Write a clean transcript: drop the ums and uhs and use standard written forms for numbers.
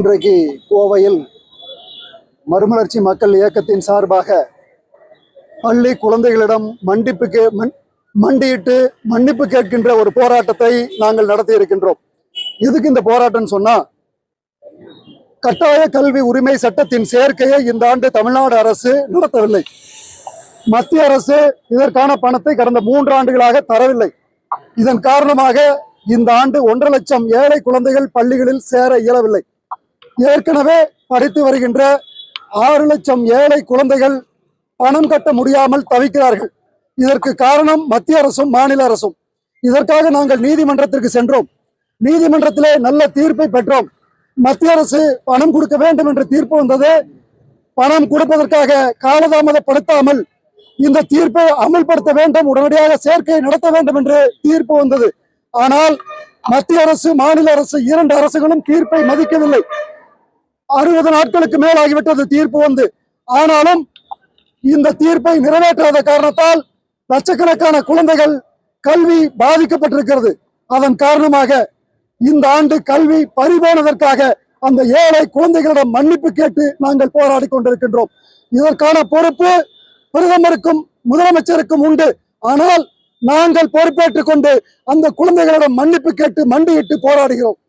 இன்றைக்கு கோவையில் மறுமலர்ச்சி மக்கள் இயக்கத்தின் சார்பாக பள்ளி குழந்தைகளிடம் மண்டியிட்டு மன்னிப்பு கேட்கின்ற ஒரு போராட்டத்தை நாங்கள் நடத்தி இருக்கின்றோம். எதுக்கு இந்த போராட்டம் சொன்னா, கட்டாய கல்வி உரிமை சட்டத்தின் சேர்க்கையை இந்த ஆண்டு தமிழ்நாடு அரசு நடத்தவில்லை. மத்திய அரசு இதற்கான பணத்தை கடந்த 3 ஆண்டுகளாக தரவில்லை. இதன் காரணமாக இந்த ஆண்டு 1.5 லட்சம் ஏழை குழந்தைகள் பள்ளிகளில் சேர இயலவில்லை. ஏற்கனவே படித்து வருகின்ற 6 லட்சம் ஏழை குழந்தைகள் பணம் கட்ட முடியாமல் தவிக்கிறார்கள். இதற்கு காரணம் மத்திய அரசும் மாநில அரசும். இதற்காக நாங்கள் நீதிமன்றத்திற்கு சென்றோம். நீதிமன்றத்திலே நல்ல தீர்ப்பை பெற்றோம். மத்திய அரசு பணம் கொடுக்க வேண்டும் என்ற தீர்ப்பு வந்தது. பணம் கொடுப்பதற்காக காலதாமதப்படுத்தாமல் இந்த தீர்ப்பை அமல்படுத்த வேண்டும், உடனடியாக சேர்க்கையை நடத்த வேண்டும் என்று தீர்ப்பு வந்தது. ஆனால் மத்திய அரசு மாநில அரசு 2 அரசுகளும் தீர்ப்பை மதிக்கவில்லை. 60 நாட்களுக்கு மேலாகிவிட்டது தீர்ப்பு வந்து. ஆனாலும் இந்த தீர்ப்பை நிறைவேற்றாத காரணத்தால் லட்சக்கணக்கான குழந்தைகள் கல்வி பாதிக்கப்பட்டிருக்கிறது. அதன் காரணமாக இந்த ஆண்டு கல்வி பறிபோனதற்காக அந்த ஏழை குழந்தைகளிடம் மன்னிப்பு கேட்டு நாங்கள் போராடி கொண்டிருக்கின்றோம். இதற்கான பொறுப்பு பிரதமருக்கும் முதலமைச்சருக்கும் உண்டு. ஆனால் நாங்கள் பொறுப்பேற்றுக் கொண்டு அந்த குழந்தைகளிடம் மன்னிப்பு கேட்டு மண்டியிட்டு போராடுகிறோம்.